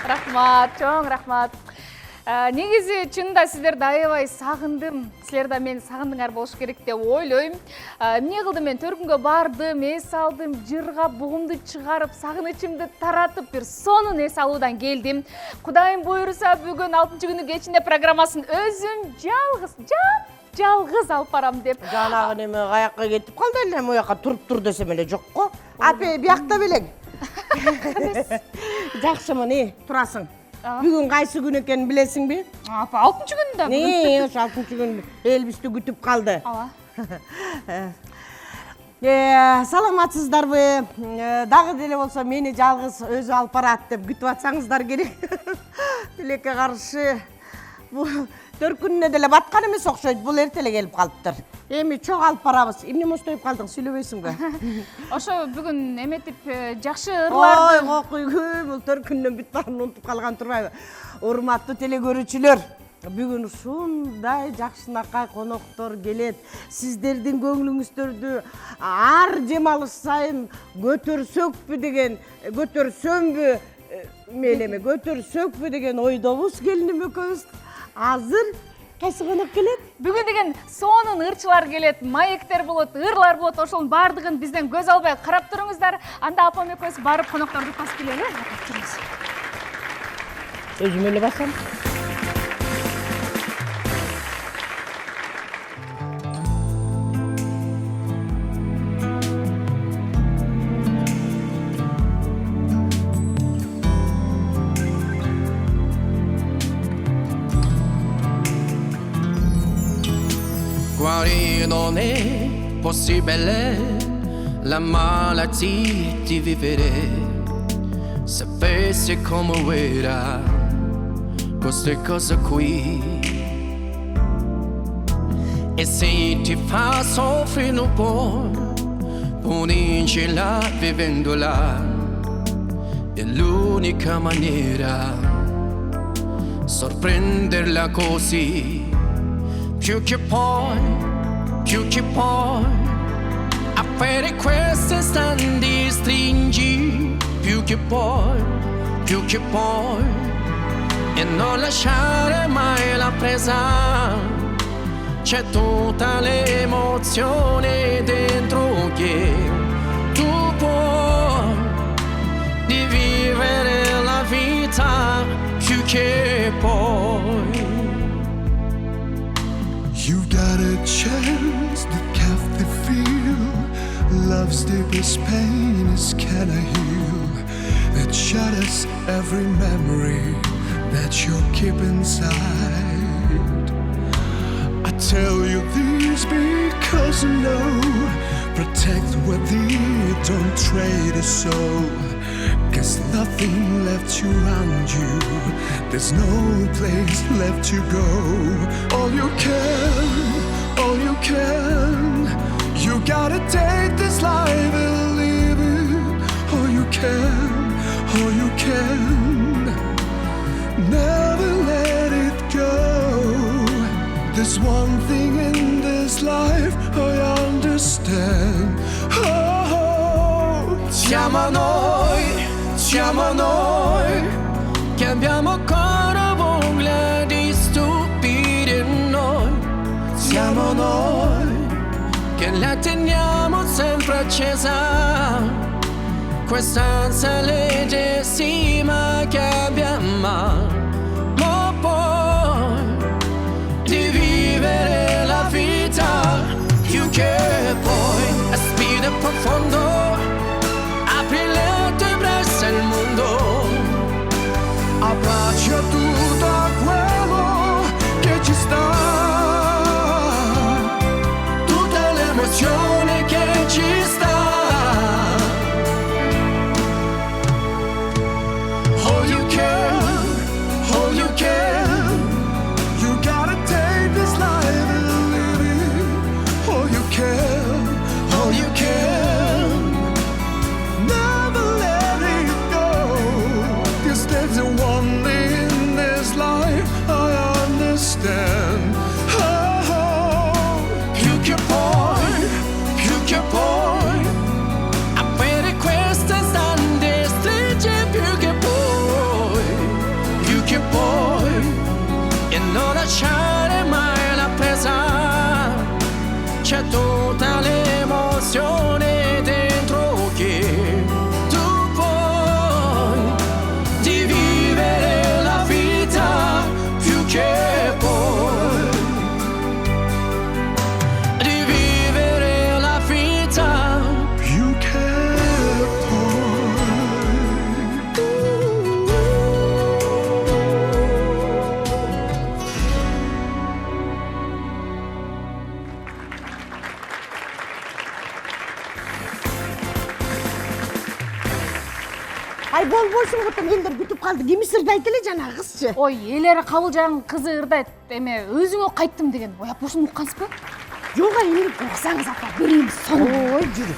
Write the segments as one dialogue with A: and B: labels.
A: Рахмат, чоң рахмат. Негизи чынында сиздерди аябай сагындым. Силер да мени сагындыңар болуш керек деп ойлойм. Эмне кылдым мен 4 күнгө бардым, эс алдым, жыргап, бугумду чыгарып, сагынычымды таратып, бир сонун эс алуудан келдим. Кудайым буйруса, бүгүн 6 күнү кечинде программасын өзүм жалгыз алып барам деп.
B: Жанагы неме каякка кетип калды эле, мояка туруп тур десем эле жок го. Апе, биякта белең. Жакшымы, турасың. Бүгүн кайсы күн экенин билесиңби?
A: Апа, 6 күндө.
B: Ошо 6 күн элбизди күтүп калды.
A: Ооба.
B: Саламатсыздарбы? Дагы деле болсо мени жалгыз өзү алып барат деп күтүп атсаңыздар керек. Тилекке каршы бул 4 күнүнө деле баткан эмес окшойт. Бул эрте эле келип калыптыр. Эми чок алып барабыз. Эмне мостоюп калдың, сүйлөбөйсүңбү?
A: Ошо бүгүн эметип жакшы ырларды.
B: Ой, кокуйгуй, бул 4 күндөн бүт баарын унутуп калган турбайбы? Урматтуу телекөрүүчүлөр, бүгүн ушундай жакшынакай коноктор келет. Сиздердин көңүлүңүздөрдү ар дем алыш сайын көтөрсөкпү деген ойдобуз. Келиним экөөбүз азыр кайсы конок келет?
A: Бүгүн деген сонун ырчылар келет, маектер болот, ырлар болот. Ошонун баардыгын бизден көз албай карап туруңуздар. Анда апам экөөбүз барып конокторду басып келели.
B: Өзүм эле басам.
C: Guarire non è possibile la malattia di vivere. Sapessi come era queste cose qui. E se ti fa soffrire un po', puniscila vivendola. È l'unica maniera sorprenderla così. Più che poi a fare questi istanti stringi. Più che poi e non lasciare mai la presa. C'è tutta l'emozione dentro che tu puoi di vivere la vita più che poi.
D: You've got a chance to have the feel. Love's deepest pain is can I heal. That shatters every memory that you keep inside. I tell you this because I know. Protect what thee, don't trade a soul. Cause nothing left around you. There's no place left to go. All you can. You gotta take this life and live it. All you can. Never let it go. There's one thing in this life I understand.
C: Siamo noi che abbiamo ancora voglia di stupire noi. Siamo noi che la teniamo sempre accesa, quest'ansia leggerissima che abbiamo poi di vivere la vita più che poi. Respira profondo, apri le tue braccia al mondo, abbraccia tutto quello che ci sta, tutta l'emozione che ci sta. All
B: Ай болбойсуң отон элдер күтүп калды. Кимисир айт эле жанагы кызчы.
A: Ой, элери кабылжан кызы ырдайт. Эме өзүңө кайттым деген. Ояп ушуну уккансызбы?
B: Жок, эми
A: Оксаңыз апа, берейин сону.
B: ой, жүрү.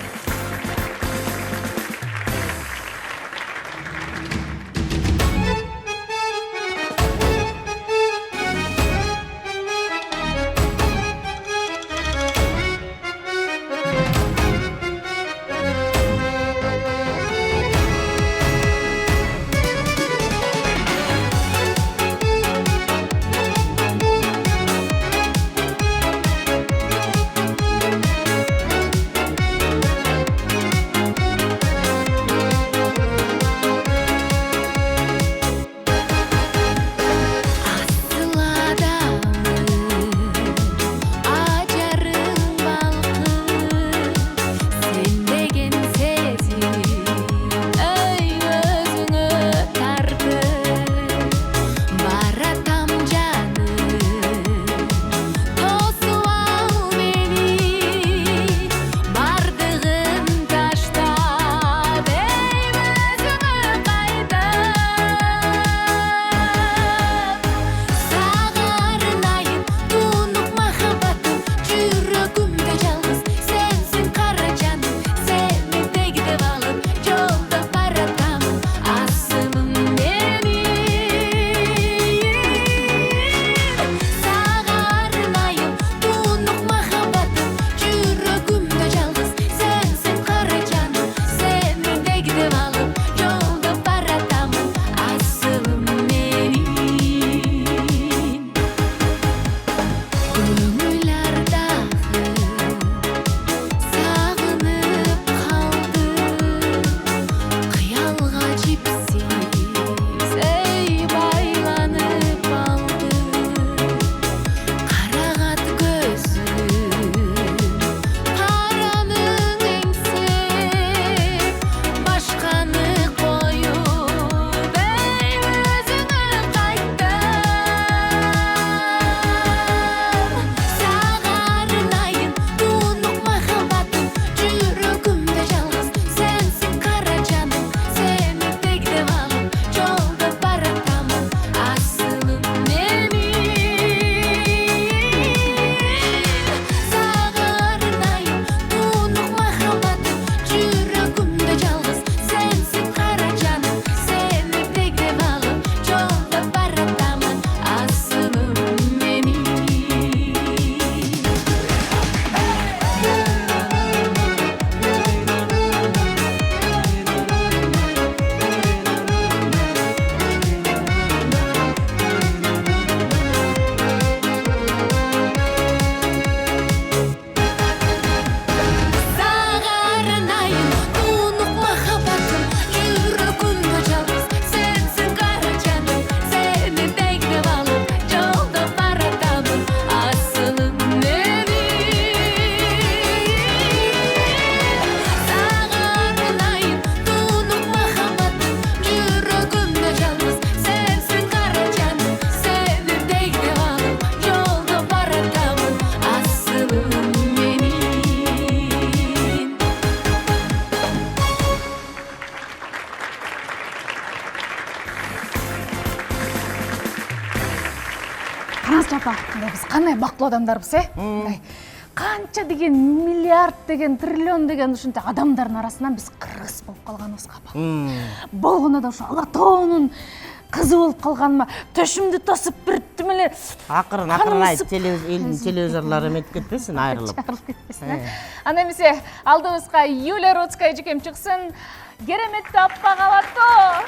A: апа, біз қандай бақылы адамдарбыз, қанша деген миллиард деген триллион деген ушунча адамдардын арасынан биз кыргыз болуп калганыбызга апа. Болгондо да ушу Алатоонун кызы болуп калганыма төшүмдү тосуп бир тимеле
B: акырын айт, элдин телевизорлору эметип кетпесин, айрылып.
A: Анда эмесе алдыбызга Юлия Рудская жекем чыксын. Кереметтүү аппа Алатоо.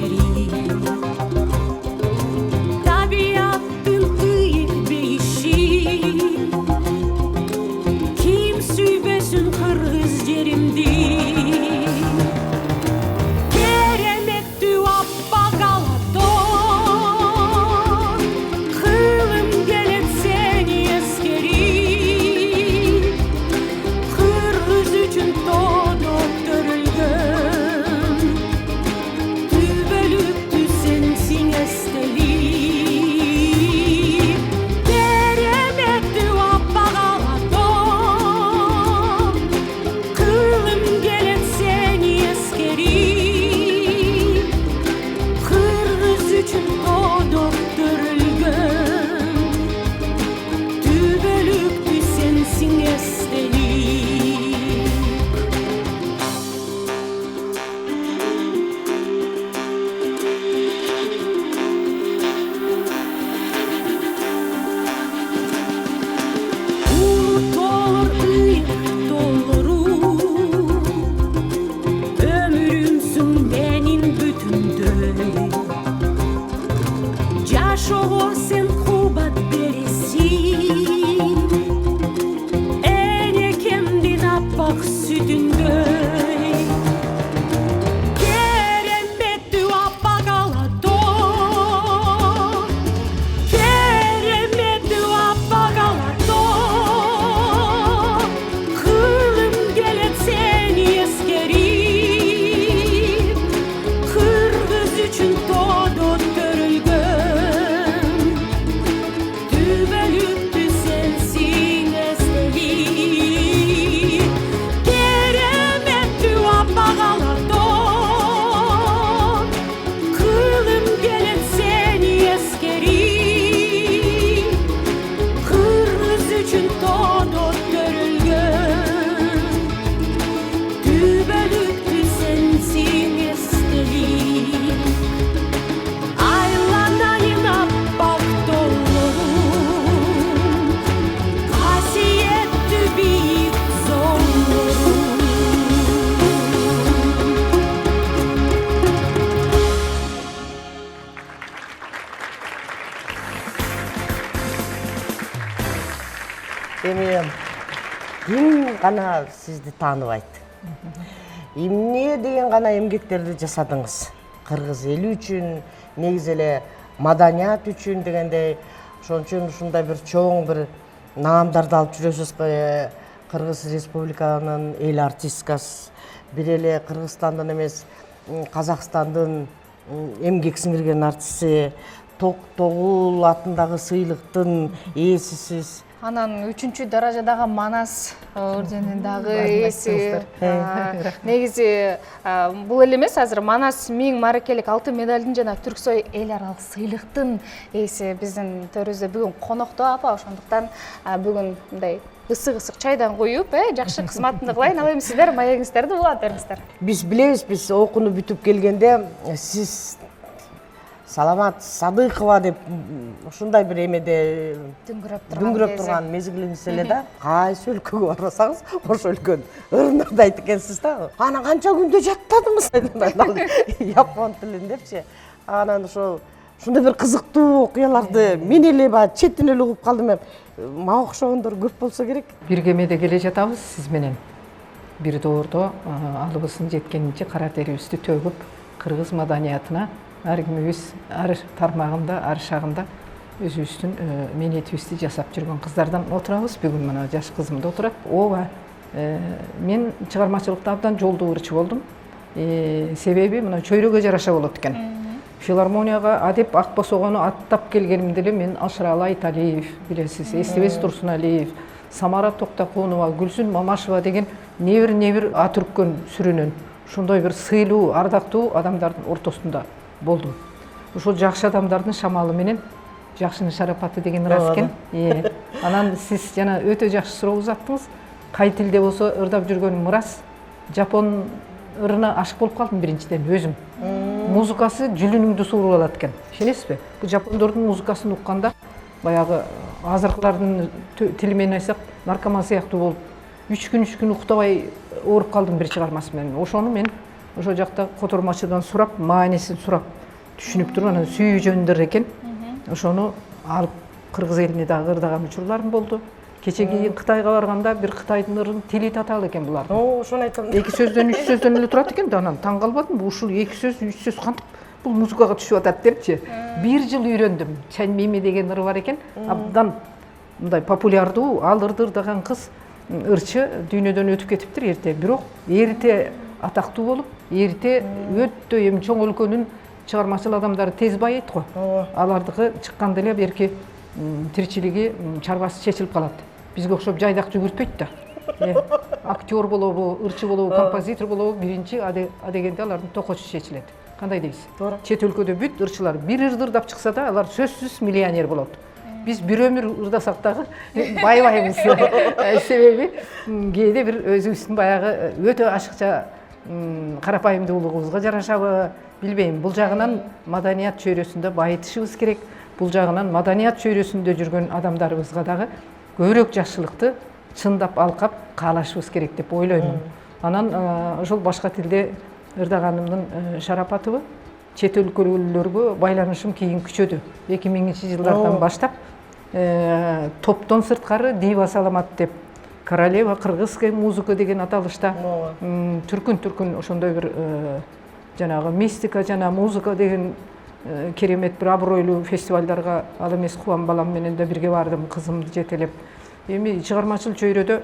E: gözleri. Tabiatın kıyık beşi, kim süybesin kırgız yerimdi. Keremekti appa galaton, kılım gelip seni eskeri. Kırgız üçün donup dörülgün, tübölüktü sensin esteli. Keremekti appa galaton, kılım gelip seni eskeri. Kırgız üçün donup dörülgün, tübölüktü sensin esteli. Umut olur ıyık doluru, ömrümsün benim bütündöy. Jaşoğur sen kubat beresin, ene kendin appak sütündöy. Keremetli appa galaton, keremetli appa galaton, kılım gelip seni eskeri. Kırgız üçün donup dörülgün, tübölüktü sensin esteli. Keremetli appa galaton, kılım gelip seni eskeri. Kırgız üçün donup dörülgün, tübölüktü sensin esteli. Aylanayın appak dolurum, kasiyetli büyük zorlurum.
B: Эми ким гана сизди тааныбайт? Эмне деген гана эмгектерди жасадыңыз? Кыргыз эли үчүн, негизи эле маданият үчүн дегендей, ошон үчүн ушундай бир чоң бир наамдарды алып жүрөсүз. Кыргыз Республиканын эл артисткасы, бир эле Кыргызстандын эмес, Казакстандын эмгек сиңирген артисти, Токтогул атындагы сыйлыктын ээсисиз.
A: Анан 3-чү даражадагы Манас орденин дагы ээси. Негизи бул эле эмес, азыр Манас 1000 мааракелик алтын медалдын жана Түрксой эл аралык сыйлыктын ээси биздин төрүбүздө бүгүн конокто апа. Ошондуктан бүгүн мындай ысык чайдан коюп, жакшы кызматыңды кылайын. Ал эми сиздер маегиңиздерди улап бериңиздер.
B: Биз билебиз, биз окууну бүтүп келгенде сиз Саламат Садыкова деп ушундай бир эмеде дүңгүрөп турган мезгилиңиз эле да. Кайсы өлкөгө барсаңыз, ошол өлкөнү ырмырдайт экенсиз да. Анан канча күндө жаттадыңыз? Япон тилиндепчи. Анан ушундай бир кызыктуу окуяларды мен эле баягы четтен эле угуп калдым. Мага окшогондор көп болсо керек.
F: Бир кемеде келе жатабыз сиз менен. Бир доордо алыбыздын жеткенинче кара терибизди төгүп, кыргыз маданиятына ар кимибиз ар тармагында, ар шагында өзүбүздүн менетибизди жасап жүргөн кыздардан отурабыз. Бүгүн мына жаш кызым да отурат. Ооба, мен чыгармачылыкта абдан жолдуу ырчы болдум. Себеби мына чөйрөгө жараша болот экен. Филармонияга адеп Акбосогону аттап келгенимде эле мен Ашыралы Айталиев, билесиз, Эстебес Турсуналиев, Самара Токтокунова, Гүлсүн Мамашева деген небир ат үрккөн сүрүнөн ошондой бир сыйлуу, ардактуу адамдардын ортосунда болдум. Ушул жакшы адамдардын шамалы менен жакшынын шарапаты деген рас экен. Анан сиз жана өтө жакшы суроо узаттыңыз. Кай тилде болсо ырдап жүргөн мырас жапон ырына ашык болуп калдым биринчиден өзүм. Музыкасы жүлүнүңдү сууруп алат экен. Ишенесизби? Бул жапондордун музыкасын укканда баягы азыркылардын тили менен айтсак наркоман сыяктуу болуп 3 күн уктабай ооруп калдым бир чыгармасы менен. Ошону мен ошол жакта котормочудан сурап, маанисин сурап, түшүнүп туруп анан сүйүү жөндөр экен. Ошону алып кыргыз элине дагы ырдаган учурларым болду. Кечеги Кытайга барганда бир Кытайдын ырын тили татаал экен булардын.
B: Ошону айтам.
F: 2 сөздөн 3 сөздөн эле турат экен да, анан таң калбадым. Ушул 2 сөз 3 сөз кантип бул музыкага түшүп атат депчи. 1 жыл үйрөндүм. Чань Мими деген ыры бар экен. Абдан мындай популярдуу, ал ырды ырдаган кыз ырчы дүйнөдөн өтүп кетиптир эрте. Бирок эрте атактуу болуп, эрте өтө эми чоң өлкөнүн чыгармачыл адамдары тез байыйт го. Алардыкы чыкканда эле берки тиричилиги, чарбасы чечилип калат. Бизге окшоп жайдак жүгүртпөйт да. Актер болобу, ырчы болобу, композитор болобу, биринчи адегенде алардын токочу чечилет. Кандай дейсиз? Чет өлкөдө бүт ырчылар бир ырды ырдап чыкса да, алар сөзсүз миллионер болот. Биз бир өмүр ырдасак дагы байбайбыз. Себеби кээде бир өзүбүздүн баягы өтө ашыкча карапайымдуулугубузга жарашабы, билбейм. Бул жагынан маданият чөйрөсүндө байытышыбыз керек. Бул жагынан маданият чөйрөсүндө жүргөн адамдарыбызга дагы көбүрөөк жакшылыкты чындап алкап каалашыбыз керек деп ойлоймун. Анан ошол башка тилде ырдаганымдын шарапатыбы чет өлкөлөргө байланышым кийин күчөдү. 2000-жылдардан баштап топтон сырткары Дива Саламат деп королева кыргызская музыка деген аталышта түркүн ошондой бир жанагы мистика жана музыка деген керемет бир абройлуу фестивалдарга ал эмес Кубан балам менен да бирге бардым, кызымды жетелеп. Эми чыгармачыл чөйрөдө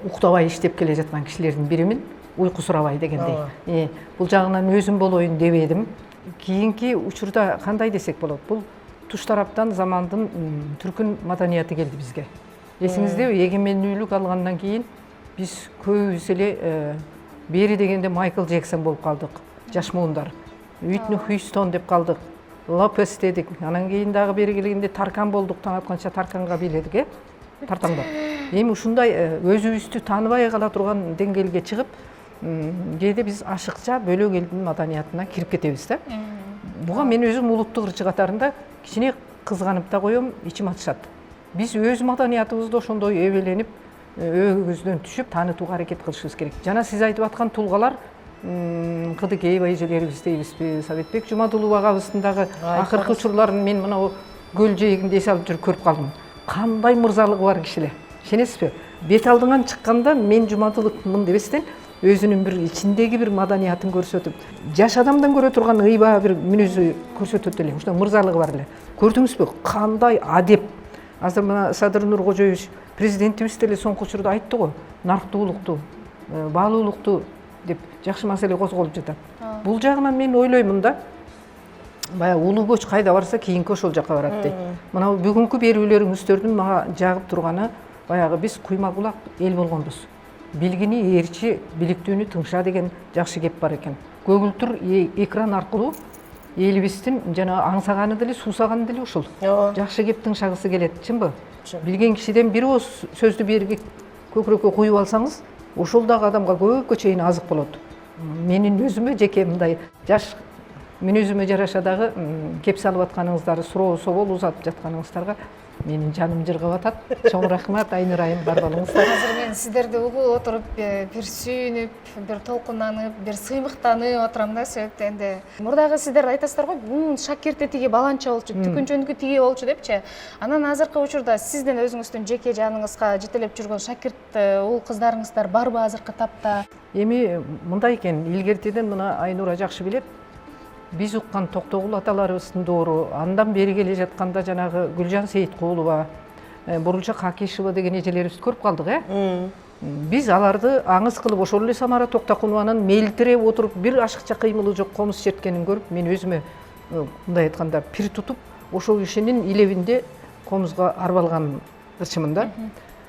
F: уктабай иштеп келе жаткан кишилердин биримин, уйку сурабай дегендей. Бул жагынан өзүм болоюн дебедим. Кийинки учурда кандай десек болот? Бул туш тараптан замандын түркүн маданияты келди бизге. Эсиңиздеби, эгемендүүлүк алгандан кийин биз көбүбүз эле бери дегенде Майкл Джексон болуп калдык, жаш муундар. Уитни Хьюстон деп калдык, Лопес дедик. Анан кийин дагы бери келгенде Таркан болдук, таң атканча Тарканга бийледик, тартаңдап. Эми ушундай өзүбүздү тааныбай кала турган деңгээлге чыгып, кээде биз ашыкча бөлөк элдин маданиятына кирип кетебиз да. Буга мен өзүм улуттук ырчы катарында кичине кызганып да коем, ичим атышат. Биз өз маданиятыбызды ошондой эбеленип, өбөгөздөн түшүп таанытууга аракет кылышыбыз керек. Жана сиз айтып аткан тулгалар Кыдыкей байжелерибиз дейбизби, Советбек Жумадулов агабыздын дагы акыркы учурларын мен мына көл жээгинде эс алып жүрүп көрүп калдым. Кандай мырзалыгы бар кишилер. Ишенесизби? Бет алдыңан чыкканда мен Жумадуловмун дебестен өзүнүн бир ичиндеги бир маданиятын көрсөтүп, жаш адамдан көрө турган ыйба бир мүнөзү көрсөтөт эле. Ошондой мырзалыгы бар эле. Көрдүңүзбү? Кандай адеп. Азыр мына Садыр Нуркожоевич президентибиз деле соңку учурда айтты го, нарктуулукту, баалуулукту деп жакшы маселе козголуп жатат. Бул жагынан мен ойлоймун да, баягы улуу көч кайда барса кийинки ошол жака барат дейт. Мына бүгүнкү берүүлөрүңүздөрдүн мага жагып турганы баягы биз куйма кулак эл болгонбуз. Билгини ээрчи, биликтүүнү тыңша деген жакшы кеп бар экен. Көгүлтүр экран аркылуу элибиздин жана аңсаганы деле, суусаганы деле ушул. Жакшы кеп тыңшагысы келет, чынбы? Билген кишиден бир ооз сөздү берге көкүрөккө куюп алсаңыз, ошол дагы адамга көпкө чейин азык болот. Менин өзүмө жеке мындай жаш мүнөзүмө жараша дагы кеп салып атканыңыздарды, суроо собол узатып жатканыңыздарга менин жаным жыргап атат. Чоң рахмат, Айнур айым, бар болуңуздар.
A: Азыр мен сиздерди угуп отуруп, бир сүйүнүп, бир толкунданып, бир сыймыктанып отурам да, себеп энди мурдагы сиздер айтасыздар го, шакирти тиги баланча болчу, түкүнчөнүкү тиги болчу депчи. Анан азыркы учурда сиздин өзүңүздүн жеке жаныңызга жетелеп жүргөн шакирт уул кыздарыңыздар барбы азыркы тапта?
F: Эми мындай экен, илгертеден мына Айнура жакшы билет. Биз уккан Токтогул аталарыбыздын доору, андан бери келе жатканда жанагы Гүлжан Сейиткулова, Бурулча Хакишева деген эжелерибизди көрүп калдык, Биз аларды аңыз кылып ошол эле Самара Токтокунованын мелтиреп отуруп бир ашыкча кыймылы жок комуз черткенин көрүп, мен өзүмө мындай айтканда пир тутуп, ошол кишинин илебинде комузга арбалган ырчымын да.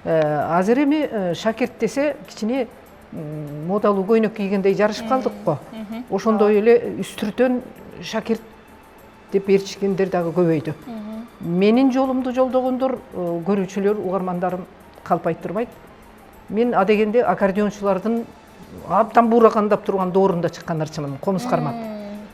F: Азыр эми шакирт десе кичине модалуу көйнөк кийгендей жарышып калдык го. Ошондой эле үстүртөн шакирт деп беришкендер дагы көбөйдү. Менин жолумду жолдогондор көрүүчүлөр, угармандарым калпайттырбайт. Мен адегенде аккордеончулардын абдан бууракандап турган доорунда чыккан ырчымын, комуз кармап.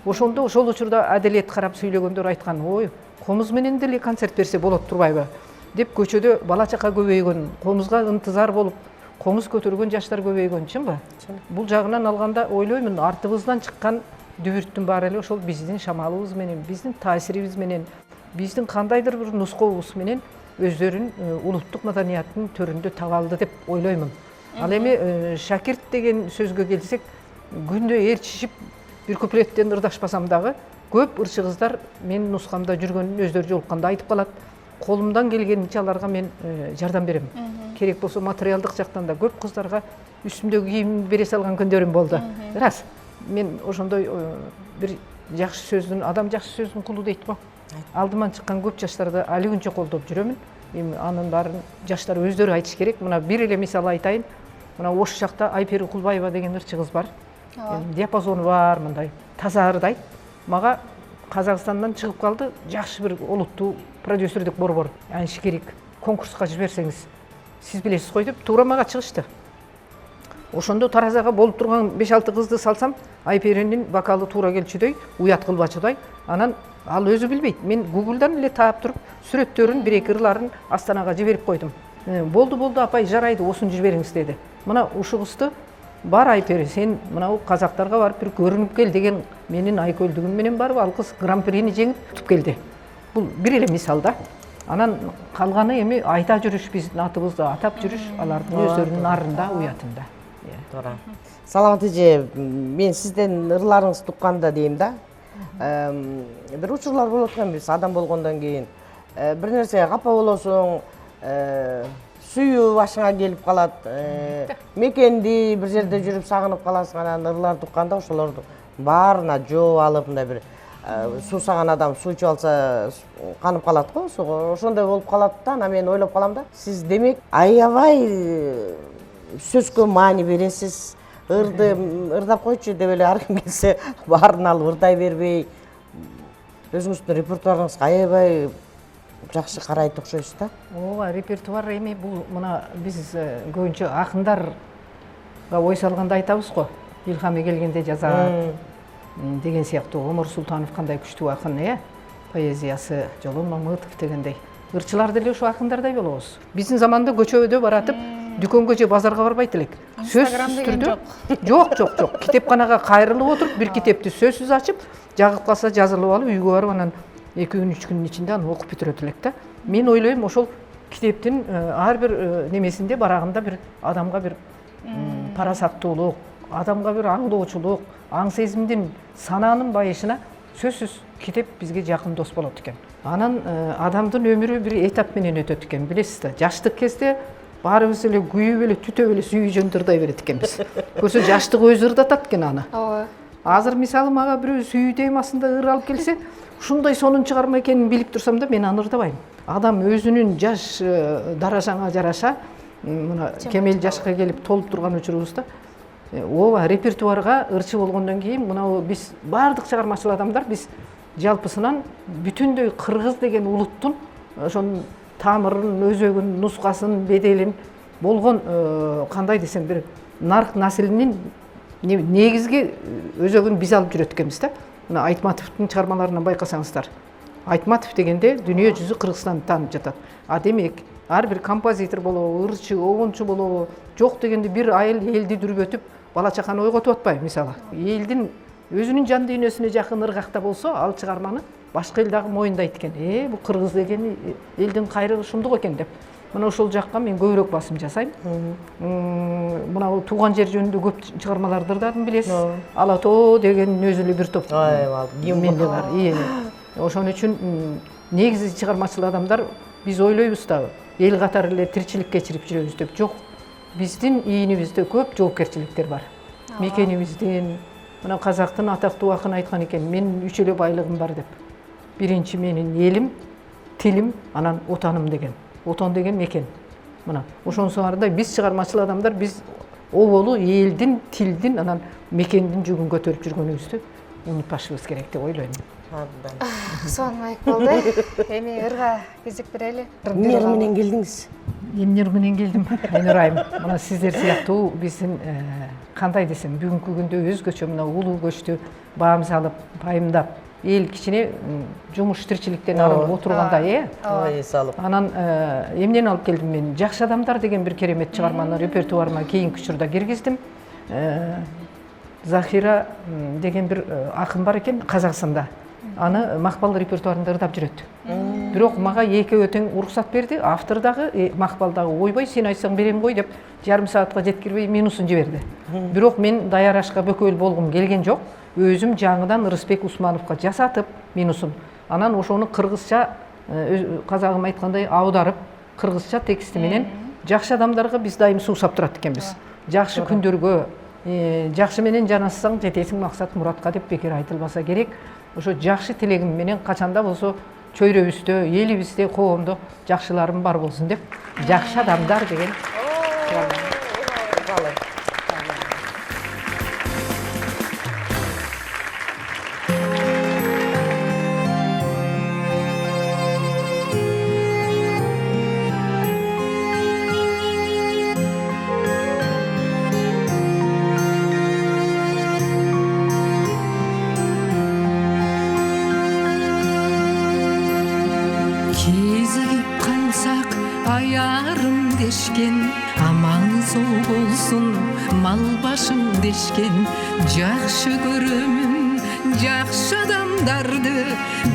F: Ошондо ошол учурда Аделет карап сүйлөгөндөр айткан, ой, комуз менен деле концерт берсе болот турбайбы деп көчөдө бала чака көбөйгөн, комузга ынтызар болуп Коңуз көтөргөн жаштар көбөйгөн, чынбы? Бул жагынан алганда ойлоймун, артыбыздан чыккан дүбүрттүн баары эле ошол биздин шамалыбыз менен, биздин таасирибиз менен, биздин кандайдыр бир нускобуз менен өздөрүн улуттук маданияттын төрүндө таба алды деп ойлоймун. Ал эми шакирт деген сөзгө келсек, күндө ээрчишип бир куплеттен ырдашпасам дагы, көп ырчы кыздар менин нускамда жүргөнүн өздөрү жолукканда айтып калат. Колумдан келгенинче аларга мен жардам берем. Керек болсо материалдык жактан да көп кыздарга үстүмдөгү кийимди бере салган күндөрүм болду. Рас. Мен ошондой бир жакшы сөздүн, адам жакшы сөздүн кулу дейт го. Алдыман чыккан көп жаштарды али күнчө колдоп жүрөмүн. Эми анын баарын жаштар өздөрү айтыш керек. Мына бир эле мисал айтайын. Мына Ош жакта Айпери Кулбаева деген ырчы кыз бар. Диапазону бар, мындай таза ырдайт. Мага Казакстандан чыгып калды, жакшы бир олуттуу продюсердик борбор аншы керек. Конкурска жиберсеңиз, сиз билесиз го деп туура мага чыгышты. Ошондо таразага болуп турган 5-6 кызды салсам, Айперинин вокалы туура келчүдөй, уят кылбачыдай, анан ал өзү билбейт. Мен Google'дан эле таап туруп, сүрөттөрүн, бир-эки ырларын Астанага жиберип койдум. Болду апай, жарайды, осун жибериңиз деди. Мына ушу кызды бар Айпери, сен мынау казактарга барып бир көрүнүп кел деген менин айкөлдүгүм менен барып, ал кыз гран-прини жеңип туп келди. Бул бир эле мисал да. Анан калганы эми айта жүрүш, биздин атыбызды атап жүрүш, алардын өздөрүнүн арында, уятында.
B: Туура. Саламат эже, мен сизден ырларыңызды укканда дейм да. Бир учурлар болот экен, биз адам болгондон кийин бир нерсеге капа болосуң, сүйүү башыңа келип калат, мекенди бир жерде жүрүп сагынып каласың, анан ырларды укканда ошолорду баарына жооп алып, мындай бир суусаган адам суу ичип алса канып калат го, ошондой болуп калат да. Анан мен ойлоп калам да, сиз демек аябай сөзгө маани бересиз, ырдап койчу деп эле ар ким келсе баарын алып ырдай бербей, өзүңүздүн репертуарыңызга аябай жакшы карайт окшойсуз да.
F: Ооба, репертуар эми бул мына биз көбүнчө акындарга ой салганда айтабыз го. Илхами келгенде жазат деген сыяктуу. Омар Султанов кандай күчтүү акын, поэзиясы, Жолон Мамытов дегендей. Ырчылар деле ошо акындардай болобуз. Биздин заманда көчөбөдө баратып, дүкөнгө же базарга барбайт элек. Сөзсүз түрдө жок. Китепканага кайрылып отуруп, бир китепти сөзсүз ачып, жагып калса жазылып алып, үйгө барып анан 2-3 күнүн ичинде аны окуп бүтүрөт элек да. Мен ойлойм, ошол китептин ар бир немесинде барагында бир адамга бир парасаттуулук, адамга бир аңдоочулук, аң сезимдин, сананын байышына сөзсүз китеп бизге жакын дос болот экен. Анан адамдын өмүрү бир этап менен өтөт экен, билесиз да. Жаштык кезде баарыбыз эле күйүп эле түтөп эле сүйүү жөнүндө ырдай берет экенбиз. Көрсө жаштык өзү ырдатат экен аны.
A: Ооба.
F: Азыр мисалы мага бирөө сүйүү темасында ыр алып келсе, ушундай сонун чыгарма экенин билип турсам да мен аны ырдабайм. Адам өзүнүн жаш даражаңа жараша, мына кемел жашка келип толуп турган учурубузда, ооба, репертуарга ырчы болгондон кийин мына биз баардык чыгармачыл адамдар биз жалпысынан бүтүндөй кыргыз деген улуттун ошонун тамырын, өзөгүн, нускасын, беделин болгон кандай десем бир нарк наслинин негизги өзөгүн биз алып жүрөт экенбиз да. Мына Айтматовдун чыгармаларынан байкасаңыздар, Айтматов дегенде дүйнө жүзү Кыргызстанды таанып жатат. А демек, ар бир композитор болобу, ырчы, огунчу болобу, жок дегенде бир айыл элди дүрбөтүп, бала чаканы ойготуп атпайбы мисалы. Элдин өзүнүн жан дүйнөсүнө жакын ыргакта болсо, ал чыгарманы башка эл дагы моюндайт экен. Бул Кыргыз деген элдин кайрыгы ушундук экен деп. Мына ошол жакка мен көбүрөөк басым жасайм. Мына тууган жер жөнүндө көп чыгармаларды ырдадым, билесиз. Ала тоо деген өзү эле бир топ. Менде бар. Ошон үчүн негизи чыгармачыл адамдар биз ойлойбуз да, эл катары эле тиричилик кечирип жүрөбүз деп. Жок, биздин ийинибизде көп жоопкерчиликтер бар. Мекенибиздин, мына казактын атактуу акын айткан экен, менин 3 эле байлыгым бар деп. Биринчи менин элим, тилим, анан отаным деген. Отон деген мекен. Мына ошонусу арда биз чыгармачыл адамдар биз оболу элдин, тилдин, анан мекендин жүгүн көтөрүп жүргөнүбүздү унутпашыбыз керек деп ойлойм.
A: Сонун айып болду. Эми ырга кезек берели.
B: Эмне ыр менен келдиңиз?
F: Эмне ыр менен келдим? Айнурайым. Мына сиздер сыяктуу биздин кандай десем, бүгүнкү күндө өзгөчө мына улуу көчтү баам салып, пайымдап, эл кичине жумуш тирчиликтен арылып отурганда
B: ой салып
F: анан эмнени алып келдим мен? Жакшы адамдар деген бир керемет чыгарманы репертуарыма кийинки учурда киргиздим. Захира деген бир акын бар экен Казакстанда. Аны Макбал репертуарында ырдап жүрөт. Бирок мага экөө тең уруксат берди. Автор дагы, Макбал дагы ойбой сен айтсаң берем ғой деп жарым саатка жеткирбей минусун жиберди. Бирок мен даярашка бөкөл болгум келген жок. Өзүм жаңыдан Рысбек Усмановго жасатып минусун. Анан ошону кыргызча казагым айткандай аударып, кыргызча тексти менен жакшы адамдарга биз дайым суусап турат экенбиз. Жакшы күндөргө жакшы менен жанассаң жетесиң максат муратка деп бекер айтылбаса керек. Ошо жакшы тилегим менен качанда болсо чөйрөбүздө, элибизде, коомдо жакшыларым бар болсун деп жакшы адамдар деген
E: Кезігіп қалсақ аярым дешкен, аман сау болсын мал башың дешкен. Жақшы көрөмүн жақшы адамдарды,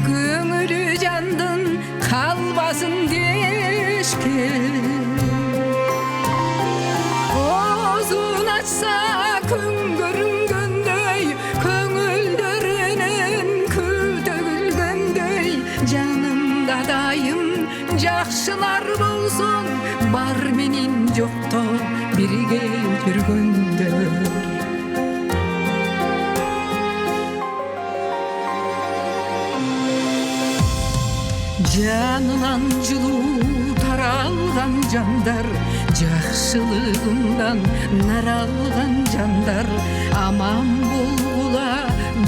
E: көңілі жандын қалбасын дешкен. Озун açsa күн көрінгендей, көңілдерінен күл төгілгендей, жанымда дайым жақшылар болсын, бар менен жоқта бірге жүргендер. Жанынан жылу таралған жандар, жақшылығымдан наралған жандар, аман болғыла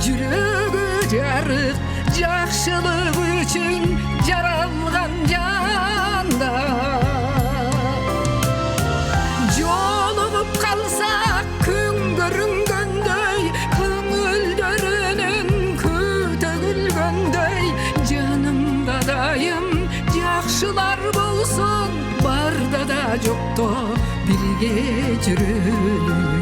E: жүрегі жарық, жақшылық үшін жаралған жандар. Жолығып қалсақ күн көрінгендей, көңілдерінен күл төгілгендей, жанымда дайым жақшылар болсын, барда да жоқта бірге жүрелік.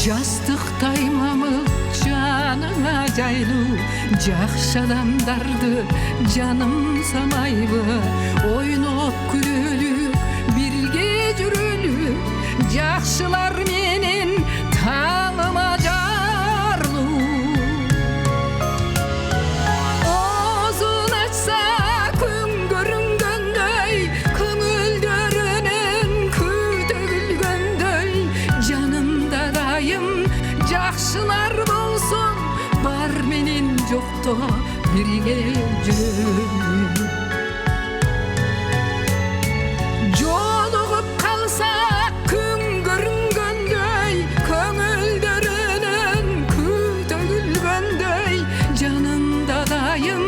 E: Жастықтай мамық жаныңа жайлы, жақшы адамдарды жаным самайбы, ойнап күлөлүк бірге жүрөлүк, жақшылар менен таңыма жарлы. Озун açsa күн көрінгендей, көңілдерінен күл төгілгендей, жанымда дайым жақшылар болсын, бар менен жоқта бірге жүрелік. Жолығып қалсақ күн көрінгендей, көңілдерінен күл төгілгендей, жанымда дайым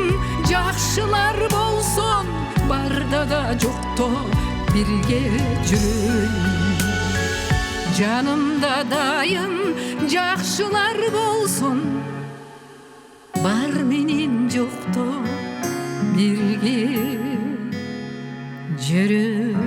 E: жақшылар болсын, барда да жоқта бірге жүрелік. Жанымда дайым жақшылар болсын, бар менен жоқта бірге жүрелік.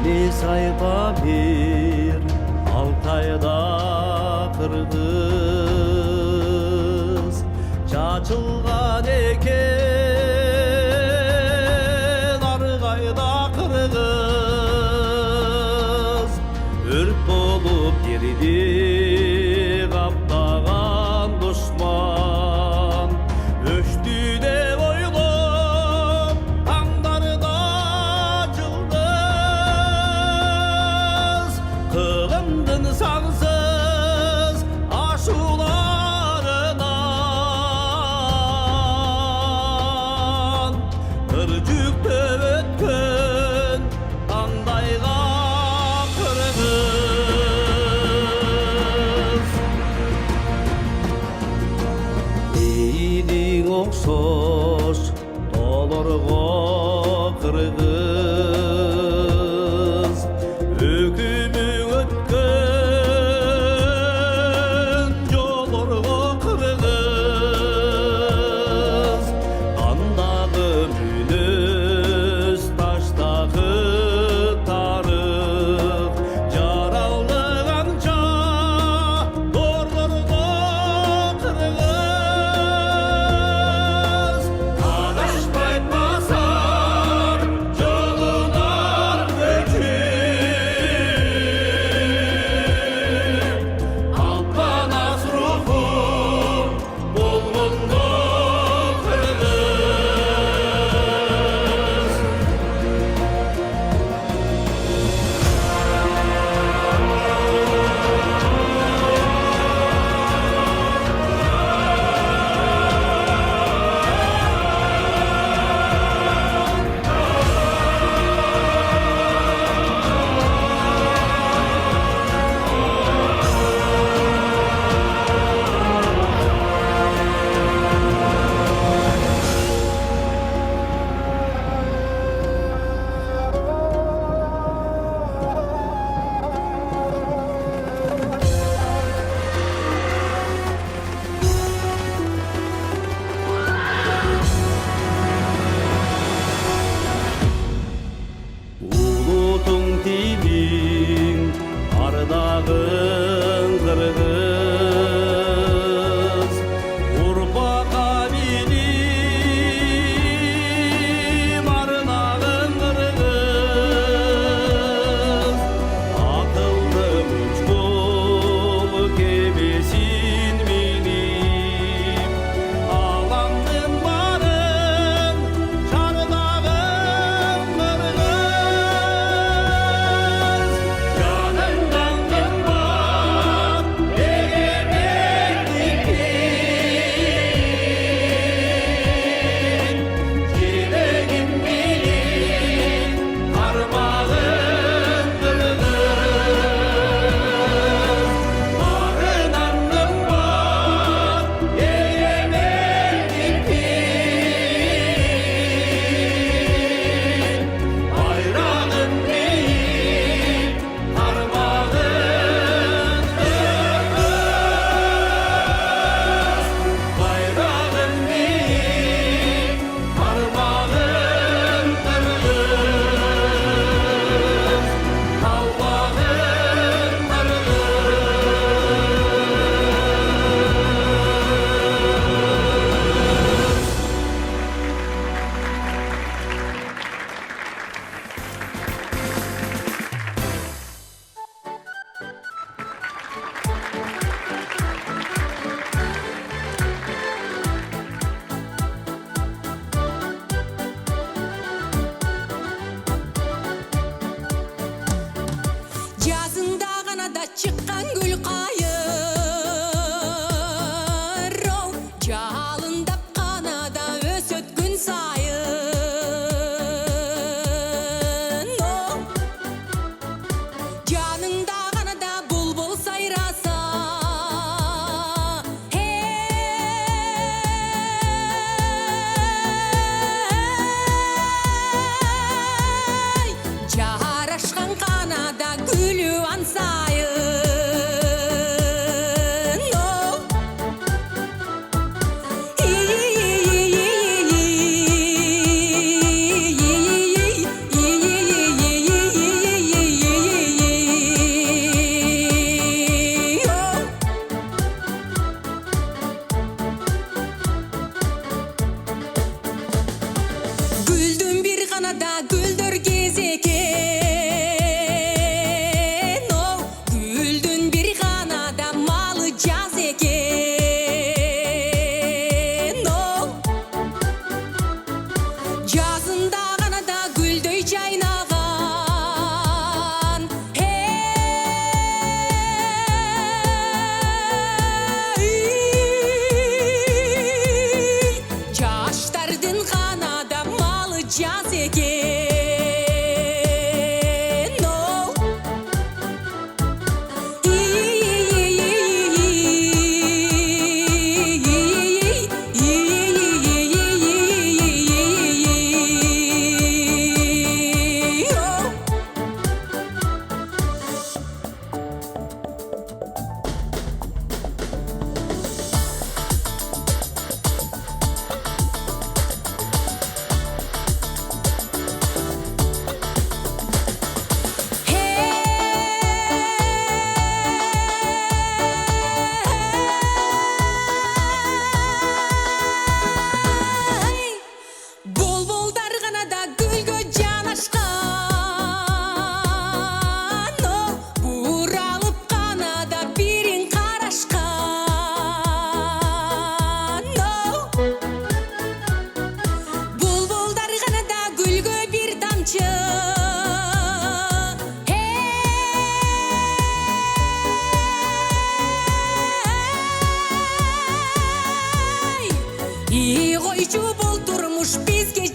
G: Beni sayfa bir Altay'da kırgız Çaçılgan eken Argayda kırgız Ürp bolup girdi kaptagan düşman Öçtü de oylop Tangdarda cıldız Kılındın sansız aşularından Kırcıkta ötkün Andayga kırgız Eydin oksoş Dolorgo kırgız Ökümün ötkün Jolorgo kırgız Kandağı münüz Taştağı tarık Jaraldıgança Dorlorgo kırgız Adaşpay basar Jolunar göçüp Alpanas ruhu Bulgundu kırgız Ulutun tibin Ardağın kırgız Urpaqa bilim Arnağın kırgız Akıllı uçkul kemesin minip Alandın barın Çardağın kırgız Canından var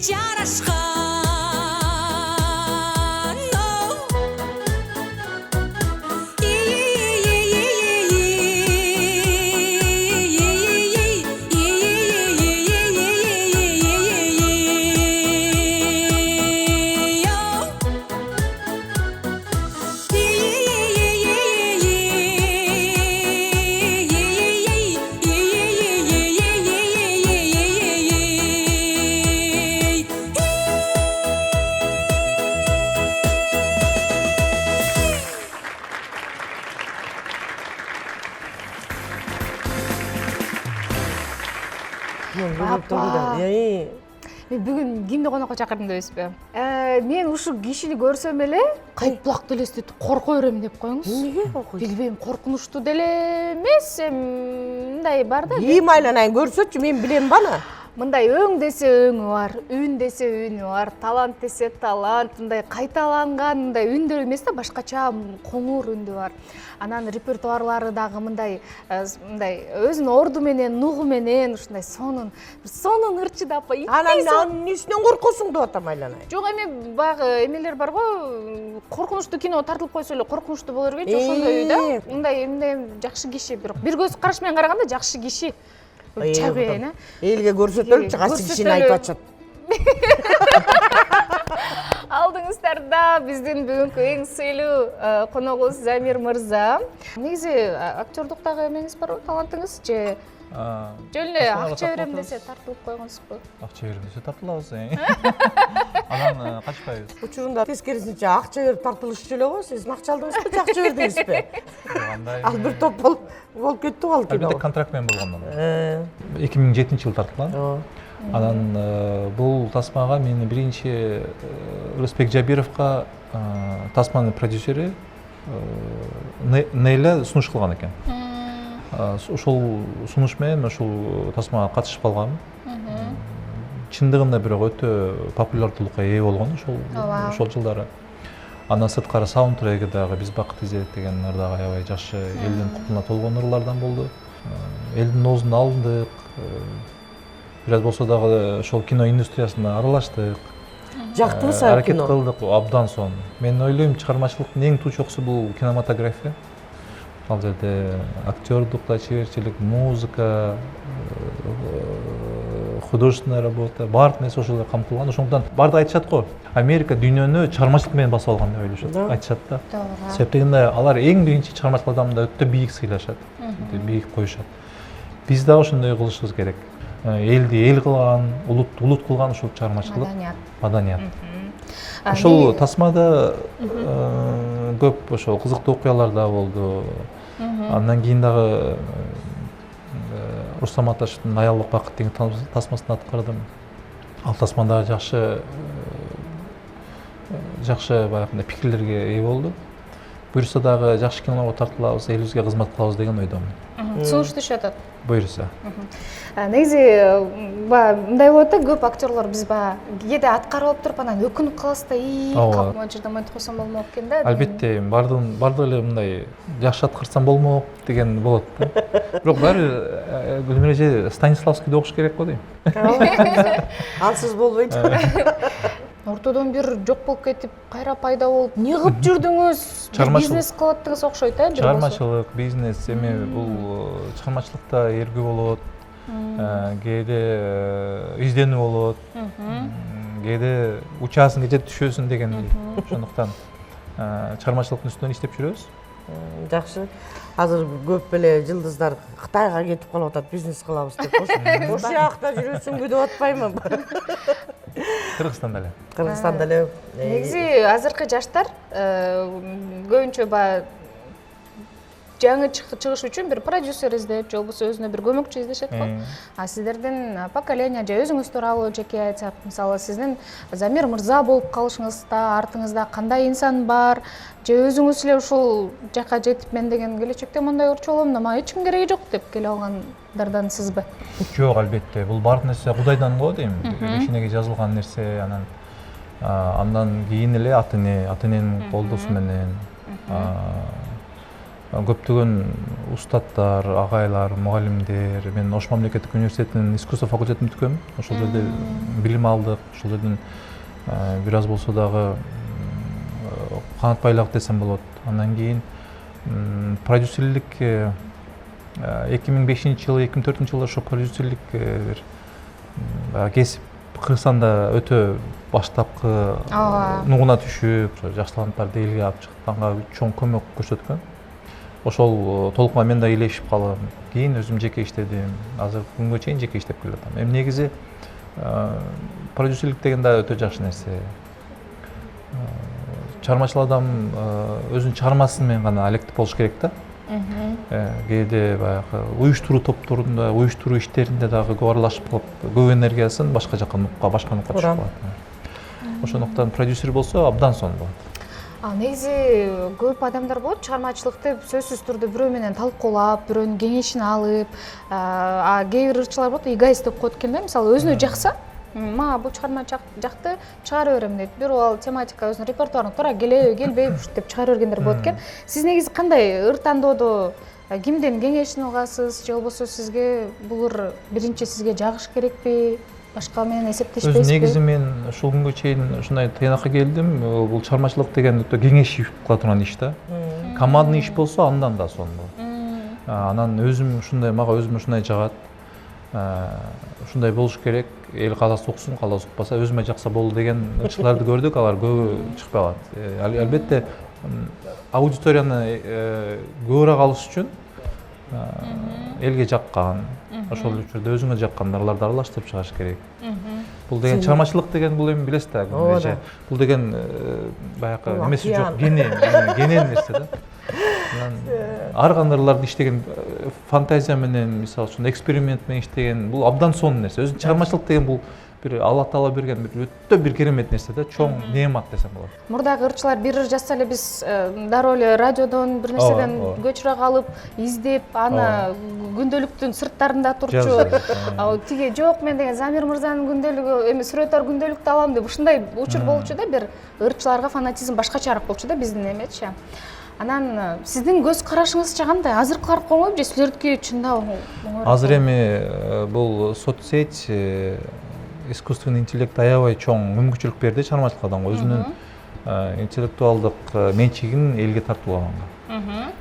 H: жарашкан.
A: Мен бүгүн кимди конокко чакырдым депсизби? Мен ушу кишини көрсөм эле кайыплак элестетип корко берем деп коюңуз.
B: Эмнеге коркуйсуз?
A: Билбейм, коркунучтуу деле эмес, мындай бар да.
B: Ийим айланайын көрсөтчү, мен билем бана.
A: Мындай өң десе өңү бар, үн десе үнү бар, талант десе талант, мындай кайталанган мындай үндөр эмес да, башкача коңур үндү бар. Анан репертуарлары дагы мындай өзүнүн орду менен, нугу менен ушундай сонун ырчыдап,
B: Анан эмнесинен коркосуң деп атам айланайын.
A: Жок, эми баягы эмелер бар го, коркунучтуу кино тартылып койсо эле коркунучтуу боло бергенчи, ошондой да. Мындай жакшы киши, бирок бир көз караш менен караганда жакшы киши. Чабейн,
B: элге көрсөтөлүчү качы кишини айтып атышат.
A: Алдыңыздарда биздин бүгүнкү эң сыйлуу коногубуз Замир мырза. Негизи актёрдук дагы эмеңиз барбы, талантыңыз же жөн эле акча берем десе тартылып койгонсузбу?
I: Акча берем десе тартылабыз. Анан качпайбыз.
B: Учурунда тескерисинче акча берип тартылышчу эле го, сиз акча алдыңызбы, акча бердиңизби?
I: Ал
B: бир топ болуп кетти го ал кино.
I: Албетте контракт менен болгондон. 2007-жылы тартылган. Анан бул тасмага мени биринчи Рысбек Жабировго тасманын продюсери Нейля сунуш кылган экен. Ошол сунуш менен ушул тасмага катышып калгам. Чындыгында бирок өтө популярдуулукка ээ болгон ошол жылдары. Андан сырткары саундтреги дагы «Биз бакыт издедик» деген ыр дагы аябай жакшы, элдин кутуна толгон ырлардан болду. Элдин оозуна алындык. Бир аз болсо дагы ошол кино индустриясына аралаштык.
B: Жактыңызбы
I: аракет
B: кино?
I: кылдык абдан сонун. Мен ойлойм, чыгармачылыктын эң туу чокусу бул кинематография. Ал жерде актёрдук да чеберчилик, музыка, художественная работа, баардык нерсе ошол жерде камтылган. Ошондуктан баардыгы айтышат го, Америка дүйнөнү чыгармачылык менен басып алган деп ойлошот, айтышат да. Себеп дегенде алар эң биринчи чыгармачылык адамды өтө бийик сыйлашат, бийик коюшат. Биз да ошондой кылышыбыз керек. Элди эл кылган, улут кылган ушул чыгармачылык, маданият. Ошол тасмада көп ошол кызыктуу окуялар да болду. Андан кийин дагы Рустам Аташевдин «Аялдык бакыт» деген тасмасын аткардым. Ал тасма дагы жакшы баягындай пикирлерге ээ болду. Буюрса дагы жакшы кинолорго тартылабыз, элибизге кызмат кылабыз деген ойдомун.
A: Сунуш түшүп атат.
I: Буюрса.
A: Негизи мындай болот да, көп актерлор биз кээде аткарып алып туруп анан өкүнүп каласыз да, могу жерде монтип койсом болмок экен да.
I: Албетте, бардык эле мындай жакшы аткарсам болмок деген болот да. Бирок баары Гүлмиреже Станиславскийди окуш керек го дейм.
B: Ансыз болбойт.
A: Ортодон бир жок болуп кетип, кайра пайда болуп, эмне кылып жүрдүңүз? Бизнес кылып аттыңыз окшойт,
I: Чыгармачылык, бизнес, эми бул чыгармачылыкта эргүү болот. Кээде изденүү болот. Кээде учасың кетет түшөсүң дегендей. Ошондуктан чыгармачылыктын үстүнөн иштеп жүрөбүз.
B: Жакшы. Азыр көп эле жылдыздар Кытайга кетип калып атат, бизнес кылабыз деп. Ошол жакта жүрөсүңбү деп атпаймынбы?
I: Кыргызстанда эле.
B: Кыргызстанда эле.
A: Негизи азыркы жаштар көбүнчө жаңы чыгыш үчүн бир продюсер издеп, же болбосо өзүнө бир көмөкчү издешет го. А сиздердин поколение же өзүңүз тууралуу жеке айтсак, мисалы сиздин Замир мырза болуп калышыңызда артыңызда кандай инсан бар, же өзүңүз эле ушул жакка жетип мен деген келечекте мындай урчулум, мага эч ким кереги жок деп келе алгандардансызбы?
I: Жок, албетте. Бул баардык нерсе Кудайдан го дейм. Ишинеге жазылган нерсе, андан кийин эле ата эненин колдоосу менен көптөгөн устаттар, агайлар, мугалимдер, мен Ош мамлекеттик университетинин искусство факультетин бүткөм. Ошол жерде билим алдык, ошол жерден бир аз болсо дагы канат байлап десем болот. Андан кийин продюсерлик 2005-жылы, 2004-жылы ошо продюсерлик бир кесип Кыргызстанда өтө баштапкы нугуна түшүп, жаштардарды элге алып чыкканга чоң көмөк көрсөткөн. Ошол толкунга мен да илешип калып, кийин өзүм жеке иштедим. Азыр күнгө чейин жеке иштеп келатам. Эми негизи продюсерлик деген да өтө жакшы нерсе. Чыгармачыл адам өзүнүн чыгармасы менен гана алектип болуш керек да. Кээде баягы уюштуруу топторунда, уюштуруу иштеринде дагы көп аралашып калып, көп энергиясын башка жака башка нукка түшүп калат. Ошондуктан продюсер болсо абдан сонун болот.
A: Негизи көп адамдар болот чыгармачылыкты сөзсүз түрдө бирөө менен талкуулап, бирөөнүн кеңешин алып, кээ бир ырчылар болот эгоист деп коет экен да, мисалы өзүнө жакса, мага бул чыгарма жакты, чыгара берем дейт. Бирөө ал тематика өзүнүн репертуарына туура келеби, келбейби деп чыгара бергендер болот экен. Сиз негизи кандай ыр тандоодо кимден кеңешин угасыз, же болбосо сизге бул ыр биринчи сизге жагыш керекпи? Башка менен эсептешпейсизби?
I: Өз негизи мен ушул күнгө чейин ушундай тыйнакка келдим. Бул чыгармачылык деген өтө кеңешип кыла турган иш да. Командный иш болсо андан да сонун болот. Анан өзүм ушундай, мага өзүм ушундай жагат. Ушундай болуш керек. Эл кааласа уксун, кааласа укпаса өзүмө жакса болду деген ырчыларды көрдүк, алар көбү чыкпай калат. Албетте аудиторияны көбүрөөк алыш үчүн элге жаккан, ошол учурда өзүңө жаккандарды аралаштырып чыгыш керек. Бул деген чыгармачылык деген бул эми билесиз да, бул деген баягы эмеси жок, кенен нерсе да. Ар кандайларды иштеген фантазия менен, мисалы үчүн эксперимент менен иштеген бул абдан сонун нерсе. Өзү чыгармачылык деген бул бир Алла Таала берген бир өтө бир керемет нерсе да, чоң неемат десем болот.
A: Мурдагы ырчылар бир ыр жазса эле биз дароо эле радиодон бир нерседен көчүрө алып, издеп, аны күндөлүктүн сырттарында турчу. Тиги жок, мен деген Замир мырзанын күндөлүгү, эми сүрөтөр күндөлүктү алам деп ушундай учур болчу да, бир ырчыларга фанатизм башкачараак болчу да биздин эмечи. Анан сиздин көз карашыңызча кандай? Азыркылар коңойбу же силердики чындап оңой?
I: Азыр эми бул соцсеть, искусственный интеллект аябай чоң мүмкүнчүлүк берди чыгармачылык адамга өзүнүн интеллектуалдык менчигин элге тартып алганга.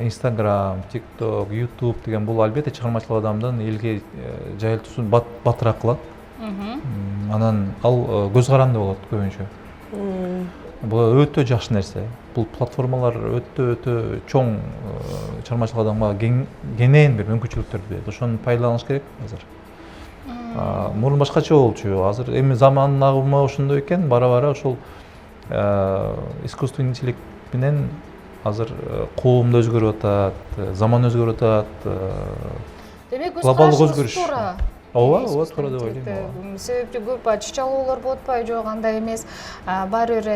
I: Instagram, TikTok, YouTube деген бул албетте чыгармачылык адамдын элге жайылтуусун батыраак кылат. Анан ал көз каранды болот көбүнчө. Бул өтө жакшы нерсе. Бул платформалар өтө чоң чыгармачылык адамга кенен бир мүмкүнчүлүктөрдү берет. Ошону пайдаланыш керек азыр. Мурун башкача болчу. Азыр эми замандын агымы ошондой экен, бара-бара ошол искусственный интеллект менен азыр коом да өзгөрүп атат, заман өзгөрүп атат.
A: Демек
I: глобалдык өзгөрүш.
A: Ооба,
I: туура деп ойлойм.
A: Себеби көп чычалуулар болуп атпайбы, жок андай эмес. Баары бир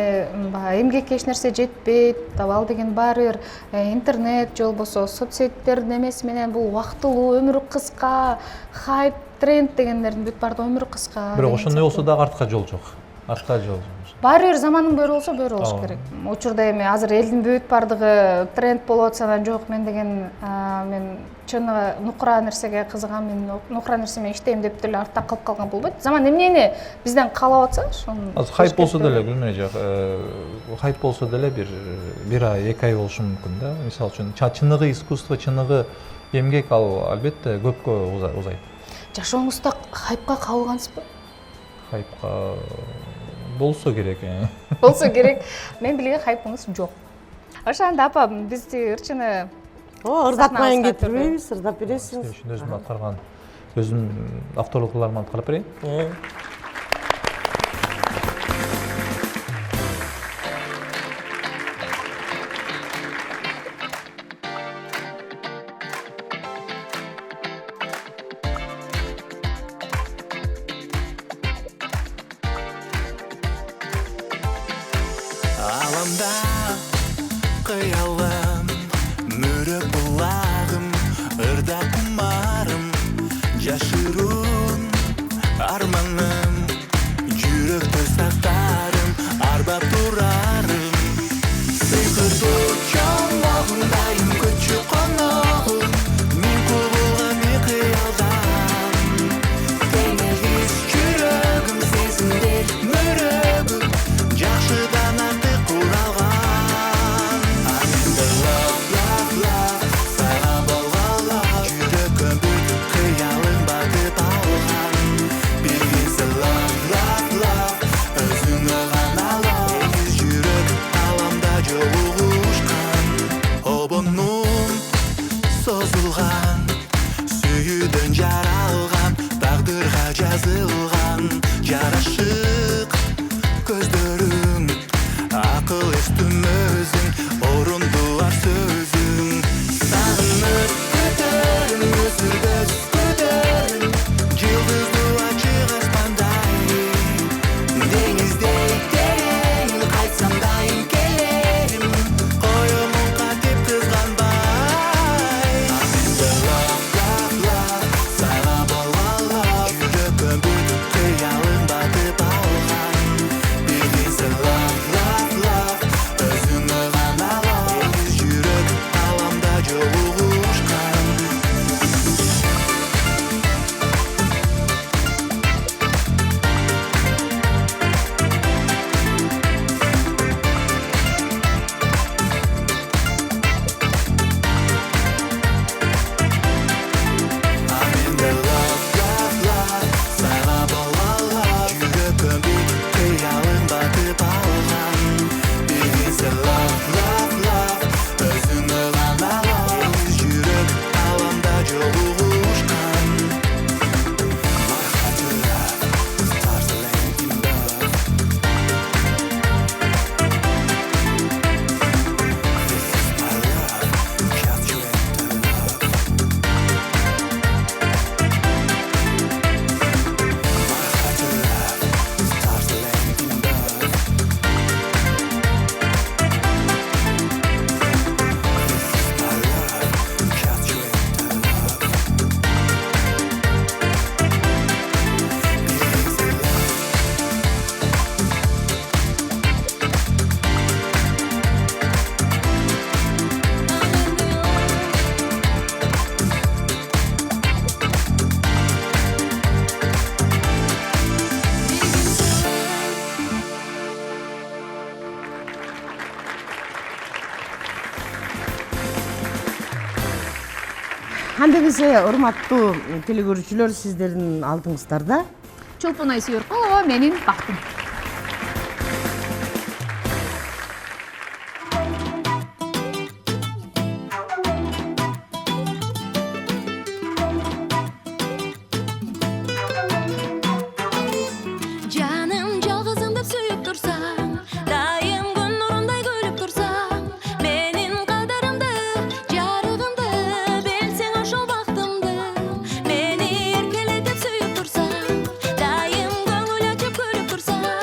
A: эмгекке эч нерсе жетпейт. Ал деген баары бир интернет же болбосо соцсеттердин эмеси менен бул убактылуу, өмүрү кыска, хайп, тренд дегендердин бүт баардыгы өмүрү кыска.
I: Бирок ошондой болсо дагы артка жол жок.
A: Баары бир замандын бөрү болсо бөрү болуш керек. Учурда эми азыр элдин бүт баардыгы тренд болуп атса да, жок мен деген мен чыны нукура нерсеге кызыгам, мен нукура нерсе менен иштейм деп деле артта калып калган болбойт. Заман эмнени бизден каалап атса, ошону.
I: Азыр хайп болсо деле, Гүлмира жак, хайп болсо деле бир ай, 2 ай болушу мүмкүн да. Мисалы үчүн чыныгы искусство, чыныгы эмгек ал албетте көпкө узайт.
A: Жашооңузда хайпка кабылгансызбы?
I: Хайпка болсо керек.
A: Болсо керек. Мен билген хайпыңыз жок. Ошондо апа, бизди ырчыны
B: ырдатпайын кетирбейбиз, ырдап бересиңиз.
I: Өзүм аткарган, өзүм авторлукларымды аткарып берейин.
D: Аламда кыялым, мөрөк булагым, ырда кумарым, жашыруун арманым, жүрөктө сактарым, арбап турарым. Сыйкырдуу чоң багындайым. өзің, орындылар сөзің. Сағынып күтөрүм, өсүргөс күтөрүм, жылдызды ачык аспандай. Деңиздей терең, кайтсам дайым келерим, коюмун катып кызганбай. Менде love, love, love, сайга болгон love, жүрөккө бүт кыялың батып алган. Билгинсиң love, love, love, өзүңө гана love, эки жүрөк аламда жолугушкан. Менде love, love, love, сайга болгон love, жүрөккө бүт кыялың батып алган. Билгинсиң love, love, love, өзүңө гана love, эки жүрөк аламда жолугушкан. My heart to love, stars are lighting up. This is my love, just you and the love. My heart to love, stars are lighting up. This is my love, just you and the love.
B: Андегисе урматтуу телекөрүүчүлөр, сиздердин алдыңыздарда
A: Чолпон Айсүйөркулова менин бактым.
H: Жаным жалғызым деп сүйіп тұрсаң, дайым күн нұрындай күліп тұрсаң, менің қадірімді, жарығымды, білсең ошол бақытымды. Мені еркелетіп сүйіп тұрсаң, дайым көңіл açып күліп тұрсаң,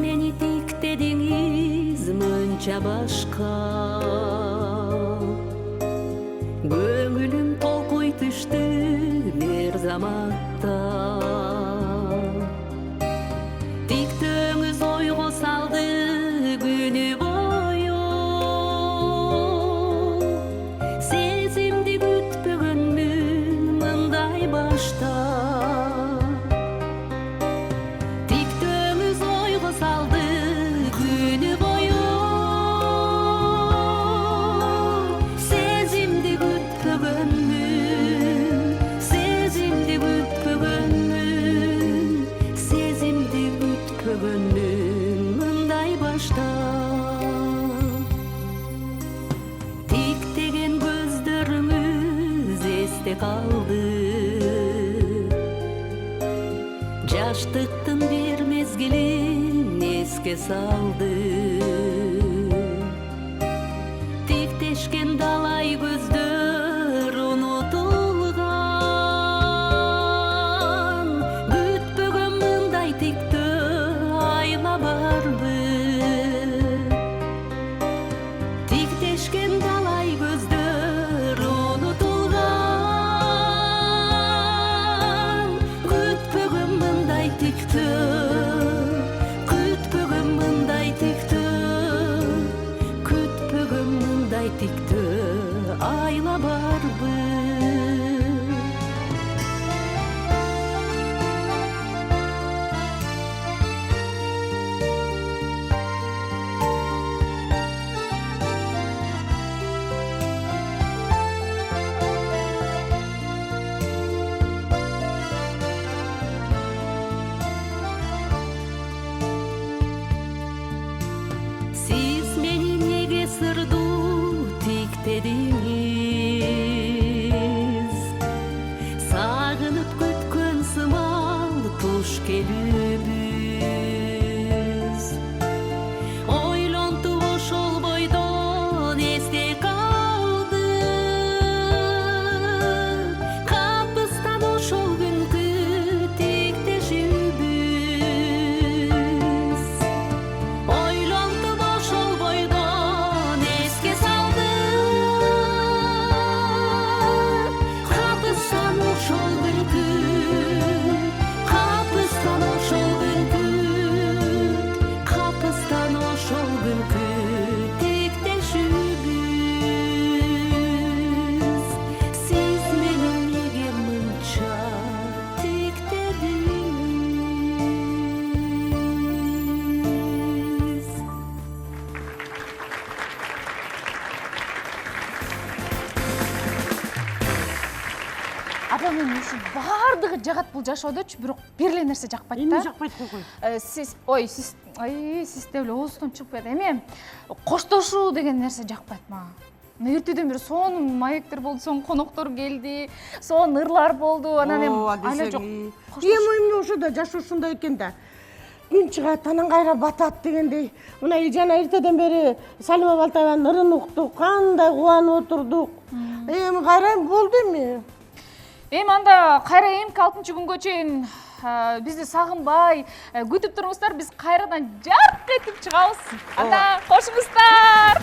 H: meni tiktediңiz мынча башка көңүлүм толкуй түштү бир заматта тиктөөңүз ойго салды күнү бою сезимди күтпөгөнмүн мындай башта тиктөөңүз ойго салды күнү бою сезимди күтпөгөнмүн сезимди күтпөгөнмүн сезимди күтпөгөнмүн мындай башта тиктеген көздөрүңүз эсте калды жаштыктын бир мезгилин эске салды тиктешкен далай көздөр унутулган күтпөгөн мындай тиктөө айла барбы тиктешкен далай көздөр унутулган күтпөгөн мындай тиктөө күтпөгөн мындай тиктөө күтпөгөн мындай тиктөө айла барбы Siz meni nege sırdu tiktediniz Sağınıp kütkön sımal tuş kelübüz Oylontu oşol boydon esте kaldı Kapıstan oşol günkü tiktешүүбүз Ойлонтуп ошол бойдон эске салды Капыстан ошол күнкү Капыстан ошол күнкү Капыстан ошол күнкү тиктешүүбүз Сиз мени неге мынча тиктедиңиз
A: апа мен ушу баардыгы жагат бул жашоодочу бирок бир эле нерсе жакпайт
B: Эмне
A: да
B: жакпайт койгой?
A: сиз сиз деле оозуңан чыгып калат эме коштошуу деген нерсе жакпайт мага эртеден бери сонун маектер болду сонун коноктор келди сонун ырлар болду анан эми айла жок
B: Эми эмне ошо да жашоо ушундай экен да. Күн чыгат, анан кайра батат дегендей. Мына жана эртеден бери Салима Балтаеванын ырын уктук, кандай кубанып отурдук. Эми кайра болду эми.
A: эми анда кайра эмки 6-күнгө чейин бизди сагынбай күтүп туруңуздар биз кайрадан жарк этип чыгабыз анда кошуңуздар